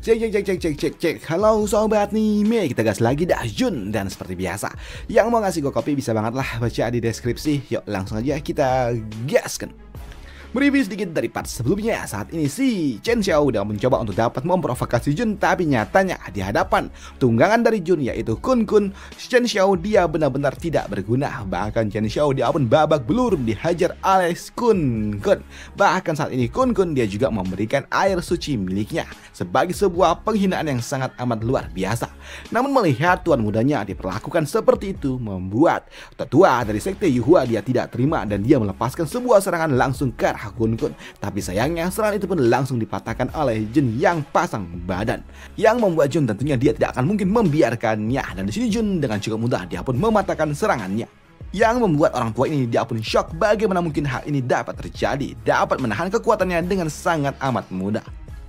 Cek cek cek cek cek cek cek. Halo sobat anime, kita gas lagi dah Jun. Dan seperti biasa, yang mau ngasih gue kopi bisa banget lah baca di deskripsi. Yuk langsung aja kita gaskan. Mereview sedikit dari part sebelumnya. Saat ini si Chen Xiao udah mencoba untuk dapat memprovokasi Jun, tapi nyatanya di hadapan tunggangan dari Jun yaitu Kun Kun, Chen Xiao dia benar-benar tidak berguna. Bahkan Chen Xiao dia pun babak belur dihajar oleh Kun Kun. Bahkan saat ini Kun Kun dia juga memberikan air suci miliknya sebagai sebuah penghinaan yang sangat amat luar biasa. Namun melihat tuan mudanya diperlakukan seperti itu membuat tetua dari sekte Yuhua dia tidak terima dan dia melepaskan sebuah serangan langsung ke Kun Kun. Tapi sayangnya serangan itu pun langsung dipatahkan oleh Jun yang pasang badan, yang membuat Jun tentunya dia tidak akan mungkin membiarkannya. Dan di sini Jun dengan cukup mudah dia pun mematahkan serangannya, yang membuat orang tua ini dia pun shock bagaimana mungkin hal ini dapat terjadi, dapat menahan kekuatannya dengan sangat amat mudah.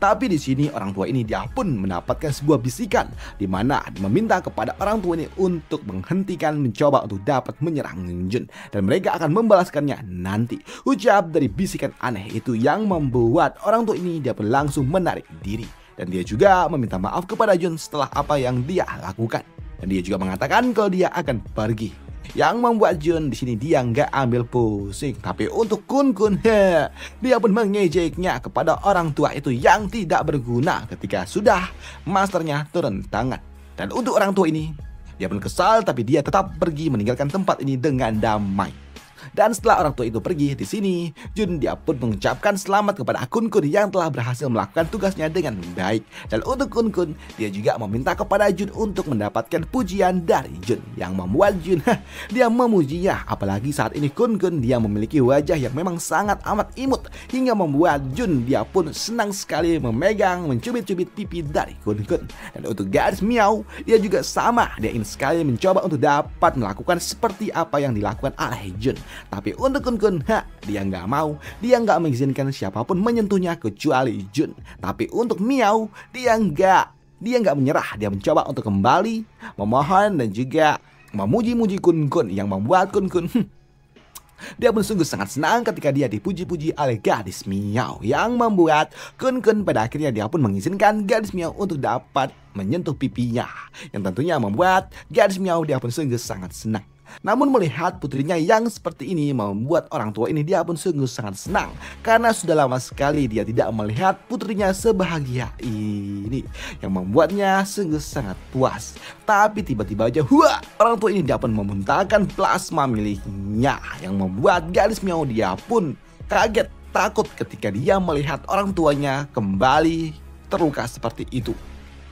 Tapi di sini orang tua ini dia pun mendapatkan sebuah bisikan di mana meminta kepada orang tua ini untuk menghentikan mencoba untuk dapat menyerang Jun dan mereka akan membalaskannya nanti. Ucap dari bisikan aneh itu yang membuat orang tua ini dia pun langsung menarik diri dan dia juga meminta maaf kepada Jun setelah apa yang dia lakukan dan dia juga mengatakan kalau dia akan pergi. Yang membuat Jun di sini dia nggak ambil pusing. Tapi untuk Kun Kun, dia pun mengejeknya kepada orang tua itu yang tidak berguna ketika sudah masternya turun tangan. Dan untuk orang tua ini, dia pun kesal tapi dia tetap pergi meninggalkan tempat ini dengan damai. Dan setelah orang tua itu pergi di sini, Jun dia pun mengucapkan selamat kepada Kun Kun yang telah berhasil melakukan tugasnya dengan baik. Dan untuk Kun Kun, dia juga meminta kepada Jun untuk mendapatkan pujian dari Jun, yang membuat Jun dia memujinya. Apalagi saat ini Kun Kun dia memiliki wajah yang memang sangat amat imut hingga membuat Jun dia pun senang sekali memegang mencubit-cubit pipi dari Kun Kun. Dan untuk gadis Miao, dia juga sama, dia ingin sekali mencoba untuk dapat melakukan seperti apa yang dilakukan oleh Jun. Tapi untuk Kun Kun, dia nggak mau, dia nggak mengizinkan siapapun menyentuhnya kecuali Jun. Tapi untuk Miao, dia nggak menyerah, dia mencoba untuk kembali memohon dan juga memuji-muji Kun Kun yang membuat Kun Kun dia pun sungguh sangat senang ketika dia dipuji-puji oleh gadis Miao, yang membuat Kun Kun pada akhirnya dia pun mengizinkan gadis Miao untuk dapat menyentuh pipinya, yang tentunya membuat gadis Miao dia pun sungguh sangat senang. Namun melihat putrinya yang seperti ini membuat orang tua ini dia pun sungguh sangat senang karena sudah lama sekali dia tidak melihat putrinya sebahagia ini, yang membuatnya sungguh sangat puas. Tapi tiba-tiba aja orang tua ini dia pun memuntahkan plasma miliknya, yang membuat gadis Miao dia pun kaget takut ketika dia melihat orang tuanya kembali terluka seperti itu.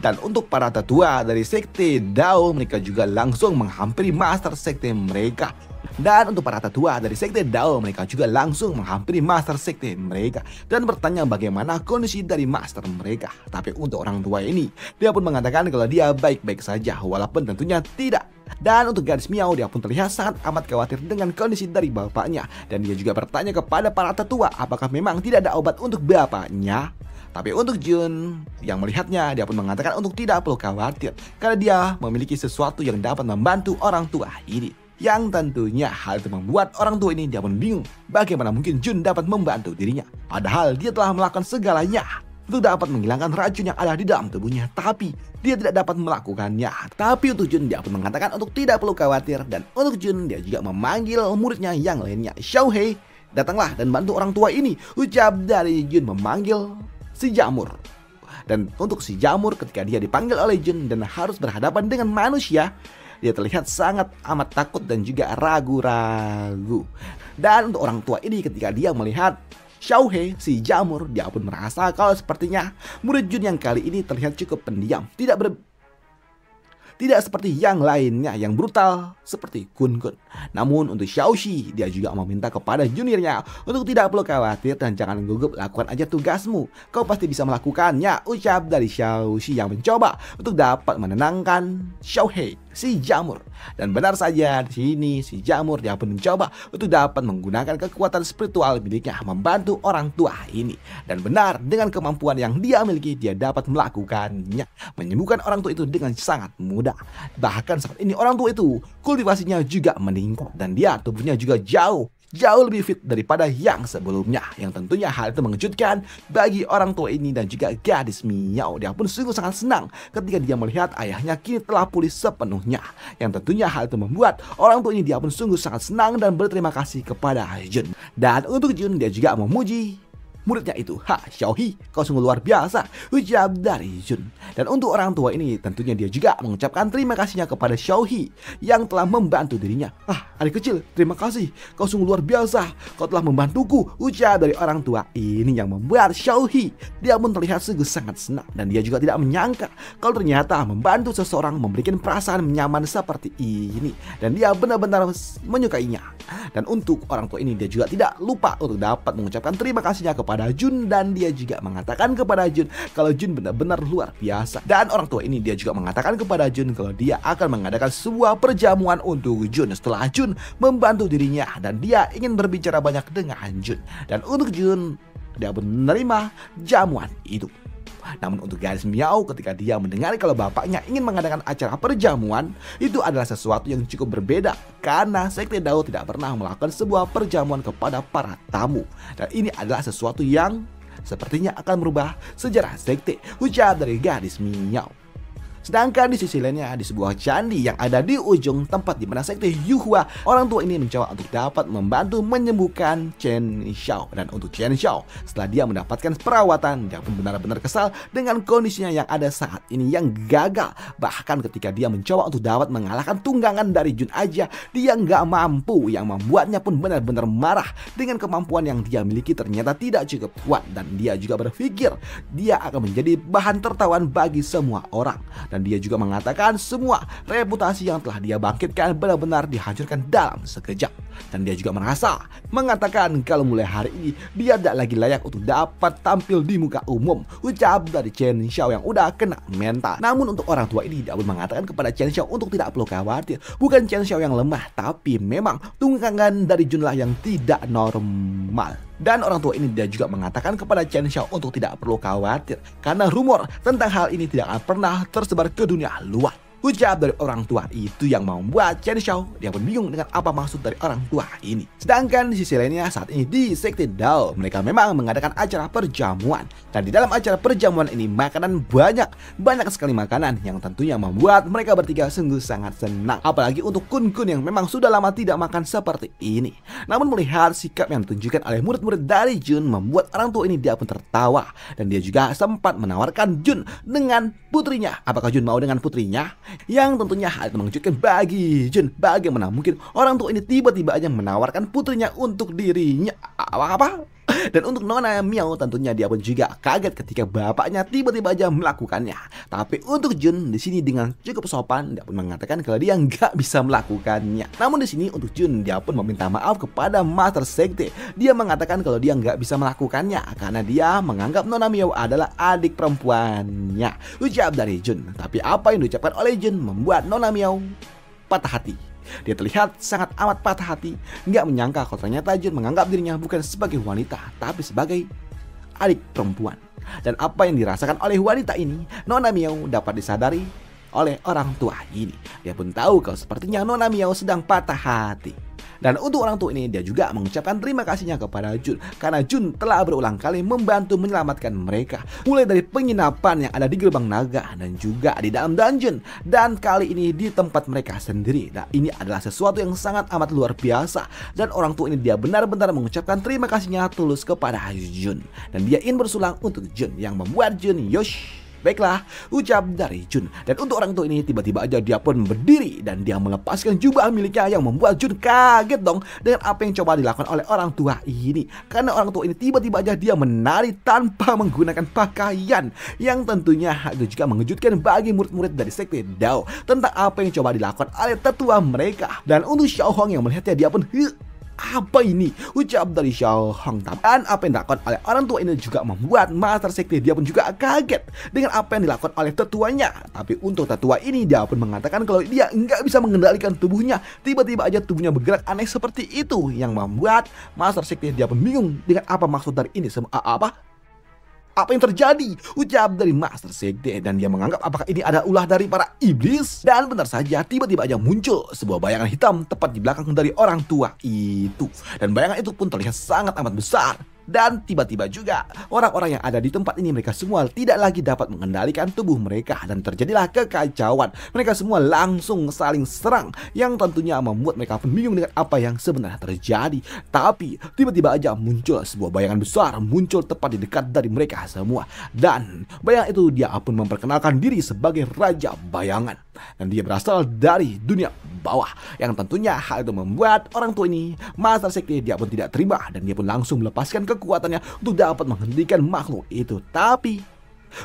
Dan untuk para tetua dari sekte Dao, mereka juga langsung menghampiri master sekte mereka. Dan untuk para tetua dari sekte Dao, mereka juga langsung menghampiri master sekte mereka dan bertanya bagaimana kondisi dari master mereka. Tapi untuk orang tua ini, dia pun mengatakan kalau dia baik-baik saja, walaupun tentunya tidak. Dan untuk gadis Miao, dia pun terlihat sangat amat khawatir dengan kondisi dari bapaknya. Dan dia juga bertanya kepada para tetua apakah memang tidak ada obat untuk bapaknya. Tapi untuk Jun yang melihatnya, dia pun mengatakan untuk tidak perlu khawatir karena dia memiliki sesuatu yang dapat membantu orang tua ini. Yang tentunya hal itu membuat orang tua ini dia pun bingung bagaimana mungkin Jun dapat membantu dirinya. Padahal dia telah melakukan segalanya untuk dapat menghilangkan racun yang ada di dalam tubuhnya, tapi dia tidak dapat melakukannya. Tapi untuk Jun dia pun mengatakan untuk tidak perlu khawatir. Dan untuk Jun dia juga memanggil muridnya yang lainnya, Xiaohei, datanglah dan bantu orang tua ini. Ucap dari Jun memanggil si Jamur. Dan untuk si Jamur ketika dia dipanggil oleh Jun dan harus berhadapan dengan manusia, dia terlihat sangat amat takut dan juga ragu-ragu. Dan untuk orang tua ini ketika dia melihat Xiaohei, si Jamur, dia pun merasa kalau sepertinya murid Jun yang kali ini terlihat cukup pendiam, tidak seperti yang lainnya yang brutal seperti Kun Kun. Namun untuk Xiaoxi, dia juga meminta kepada juniornya untuk tidak perlu khawatir dan jangan gugup, lakukan aja tugasmu, kau pasti bisa melakukannya. Ucap dari Xiaoxi yang mencoba untuk dapat menenangkan Xiaohei, si Jamur. Dan benar saja di sini si Jamur dia pun mencoba untuk dapat menggunakan kekuatan spiritual miliknya membantu orang tua ini. Dan benar dengan kemampuan yang dia miliki dia dapat melakukannya, menyembuhkan orang tua itu dengan sangat mudah. Bahkan saat ini orang tua itu kultivasinya juga meningkat dan dia tubuhnya juga jauh jauh lebih fit daripada yang sebelumnya. Yang tentunya hal itu mengejutkan bagi orang tua ini dan juga gadis Miao. Dia pun sungguh sangat senang ketika dia melihat ayahnya kini telah pulih sepenuhnya. Yang tentunya hal itu membuat orang tua ini dia pun sungguh sangat senang dan berterima kasih kepada Jun. Dan untuk Jun, dia juga memuji muridnya itu. Xiaohi, kau sungguh luar biasa, ucap dari Jun. Dan untuk orang tua ini tentunya dia juga mengucapkan terima kasihnya kepada Xiaohi yang telah membantu dirinya. Adik kecil, terima kasih, kau sungguh luar biasa, kau telah membantuku, ucap dari orang tua ini yang membuat Xiaohi dia pun terlihat sungguh sangat senang. Dan dia juga tidak menyangka kalau ternyata membantu seseorang memberikan perasaan nyaman seperti ini. Dan dia benar-benar menyukainya. Dan untuk orang tua ini dia juga tidak lupa untuk dapat mengucapkan terima kasihnya kepada Jun. Dan dia juga mengatakan kepada Jun kalau Jun benar-benar luar biasa. Dan orang tua ini dia juga mengatakan kepada Jun kalau dia akan mengadakan sebuah perjamuan untuk Jun setelah Jun membantu dirinya. Dan dia ingin berbicara banyak dengan Jun. Dan untuk Jun, dia pun menerima jamuan itu. Namun untuk gadis Miao, ketika dia mendengar kalau bapaknya ingin mengadakan acara perjamuan, itu adalah sesuatu yang cukup berbeda karena Sekte Dao tidak pernah melakukan sebuah perjamuan kepada para tamu. Dan ini adalah sesuatu yang sepertinya akan merubah sejarah sekte, ucap dari gadis Miao. Sedangkan di sisi lainnya, di sebuah candi yang ada di ujung tempat di mana sekte Yuhua, orang tua ini mencoba untuk dapat membantu menyembuhkan Chen Xiao. Dan untuk Chen Xiao, setelah dia mendapatkan perawatan, dia pun benar-benar kesal dengan kondisinya yang ada saat ini yang gagal. Bahkan ketika dia mencoba untuk dapat mengalahkan tunggangan dari Jun aja, dia nggak mampu, yang membuatnya pun benar-benar marah dengan kemampuan yang dia miliki ternyata tidak cukup kuat. Dan dia juga berpikir dia akan menjadi bahan tertawan bagi semua orang. Dan dia juga mengatakan semua reputasi yang telah dia bangkitkan benar-benar dihancurkan dalam sekejap. Dan dia juga merasa mengatakan kalau mulai hari ini dia tidak lagi layak untuk dapat tampil di muka umum, ucap dari Chen Xiao yang udah kena mental. Namun untuk orang tua ini dia pun mengatakan kepada Chen Xiao untuk tidak perlu khawatir. Bukan Chen Xiao yang lemah, tapi memang tunggangan dari Jun lah yang tidak normal. Dan orang tua ini dia juga mengatakan kepada Chen Xiao untuk tidak perlu khawatir karena rumor tentang hal ini tidak akan pernah tersebar ke dunia luar. Ucap dari orang tua itu yang membuat Chen Xiao dia pun bingung dengan apa maksud dari orang tua ini. Sedangkan di sisi lainnya saat ini di Sekte Dao mereka memang mengadakan acara perjamuan. Dan di dalam acara perjamuan ini makanan banyak sekali makanan yang tentunya membuat mereka bertiga sungguh sangat senang. Apalagi untuk Kun yang memang sudah lama tidak makan seperti ini. Namun melihat sikap yang ditunjukkan oleh murid-murid dari Jun membuat orang tua ini dia pun tertawa. Dan dia juga sempat menawarkan Jun dengan putrinya. Apakah Jun mau dengan putrinya? Yang tentunya hal itu mengejutkan bagi Jun. Bagaimana mungkin orang tua ini tiba-tiba aja menawarkan putrinya untuk dirinya? Apa? Dan untuk Nona Miao tentunya dia pun juga kaget ketika bapaknya tiba-tiba aja melakukannya. Tapi untuk Jun di sini dengan cukup sopan dia pun mengatakan kalau dia nggak bisa melakukannya. Namun di sini untuk Jun dia pun meminta maaf kepada Master Sekte. Dia mengatakan kalau dia nggak bisa melakukannya karena dia menganggap Nona Miao adalah adik perempuannya, ucap dari Jun. Tapi apa yang diucapkan oleh Jun membuat Nona Miao patah hati. Dia terlihat sangat amat patah hati, nggak menyangka kalau ternyata Jun menganggap dirinya bukan sebagai wanita, tapi sebagai adik perempuan. Dan apa yang dirasakan oleh wanita ini, Nona Miao dapat disadari oleh orang tua ini. Dia pun tahu kalau sepertinya Nona Miao sedang patah hati. Dan untuk orang tua ini dia juga mengucapkan terima kasihnya kepada Jun karena Jun telah berulang kali membantu menyelamatkan mereka, mulai dari penginapan yang ada di Gerbang Naga dan juga di dalam dungeon, dan kali ini di tempat mereka sendiri. Nah, ini adalah sesuatu yang sangat amat luar biasa dan orang tua ini dia benar-benar mengucapkan terima kasihnya tulus kepada Jun. Dan dia ingin bersulang untuk Jun yang membuat Jun yosh. Baiklah, ucap dari Jun. Dan untuk orang tua ini tiba-tiba aja dia pun berdiri dan dia melepaskan jubah miliknya yang membuat Jun kaget dong dengan apa yang coba dilakukan oleh orang tua ini. Karena orang tua ini tiba-tiba aja dia menari tanpa menggunakan pakaian, yang tentunya itu juga mengejutkan bagi murid-murid dari Sekte Dao tentang apa yang coba dilakukan oleh tetua mereka. Dan untuk Xiao Hong yang melihatnya dia pun apa ini? Ucap dari Xiao Hong. Dan apa yang dilakukan oleh orang tua ini juga membuat Master Sekte dia pun juga kaget dengan apa yang dilakukan oleh tetuanya. Tapi untuk tetua ini dia pun mengatakan kalau dia nggak bisa mengendalikan tubuhnya. Tiba-tiba aja tubuhnya bergerak aneh seperti itu, yang membuat Master Sekte dia pun bingung dengan apa maksud dari ini semua. Apa? Apa yang terjadi? Ucap dari Master Sekte, dan dia menganggap apakah ini ada ulah dari para iblis. Dan benar saja, tiba-tiba aja muncul sebuah bayangan hitam tepat di belakang dari orang tua itu. Dan bayangan itu pun terlihat sangat amat besar. Dan tiba-tiba juga orang-orang yang ada di tempat ini, mereka semua tidak lagi dapat mengendalikan tubuh mereka. Dan terjadilah kekacauan. Mereka semua langsung saling serang, yang tentunya membuat mereka pun bingung dengan apa yang sebenarnya terjadi. Tapi tiba-tiba aja muncul sebuah bayangan besar, muncul tepat di dekat dari mereka semua. Dan bayangan itu dia pun memperkenalkan diri sebagai Raja Bayangan. Dan dia berasal dari dunia bawah, yang tentunya hal itu membuat orang tua ini, Master Sekte, dia pun tidak terima. Dan dia pun langsung melepaskan kekuatannya untuk dapat menghentikan makhluk itu. Tapi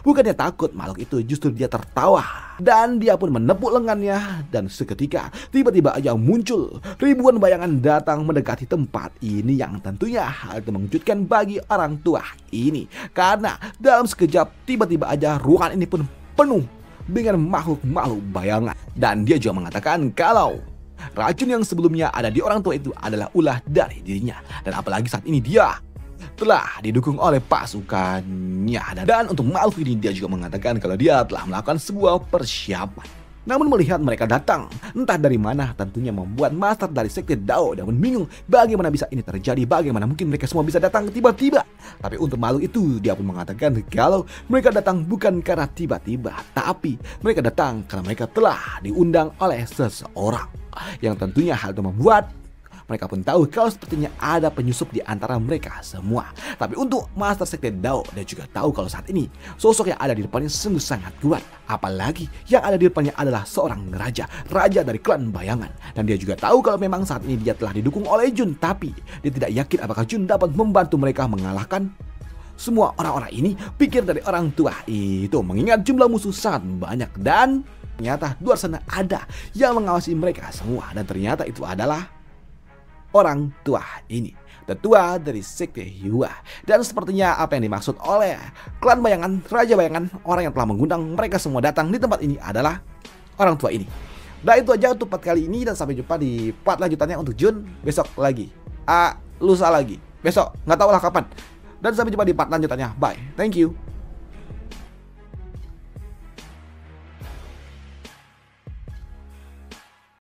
bukannya takut, makhluk itu justru dia tertawa. Dan dia pun menepuk lengannya. Dan seketika tiba-tiba aja muncul ribuan bayangan datang mendekati tempat ini, yang tentunya hal itu mengejutkan bagi orang tua ini. Karena dalam sekejap tiba-tiba aja ruangan ini pun penuh dengan makhluk-makhluk bayangan. Dan dia juga mengatakan kalau racun yang sebelumnya ada di orang tua itu adalah ulah dari dirinya. Dan apalagi saat ini dia telah didukung oleh pasukannya. Dan untuk makhluk ini dia juga mengatakan kalau dia telah melakukan sebuah persiapan. Namun melihat mereka datang entah dari mana, tentunya membuat Master dari Sekte Dao dan bingung bagaimana bisa ini terjadi, bagaimana mungkin mereka semua bisa datang tiba-tiba. Tapi untuk makhluk itu dia pun mengatakan kalau mereka datang bukan karena tiba-tiba, tapi mereka datang karena mereka telah diundang oleh seseorang, yang tentunya hal itu membuat mereka pun tahu kalau sepertinya ada penyusup di antara mereka semua. Tapi untuk Master Sekte Dao, dia juga tahu kalau saat ini sosok yang ada di depannya sungguh sangat kuat. Apalagi yang ada di depannya adalah seorang raja dari klan bayangan. Dan dia juga tahu kalau memang saat ini dia telah didukung oleh Jun. Tapi dia tidak yakin apakah Jun dapat membantu mereka mengalahkan semua orang-orang ini. Pikir dari orang tua itu, mengingat jumlah musuh sangat banyak. Dan ternyata di luar sana ada yang mengawasi mereka semua. Dan ternyata itu adalah orang tua ini, tetua dari Sekte Hyua. Dan sepertinya apa yang dimaksud oleh klan bayangan, Raja Bayangan, orang yang telah mengundang mereka semua datang di tempat ini adalah orang tua ini. Dan itu aja untuk part kali ini, dan sampai jumpa di part lanjutannya untuk Jun besok lagi. Lusa lagi, besok, nggak tahu lah kapan. Dan sampai jumpa di part lanjutannya. Bye, thank you.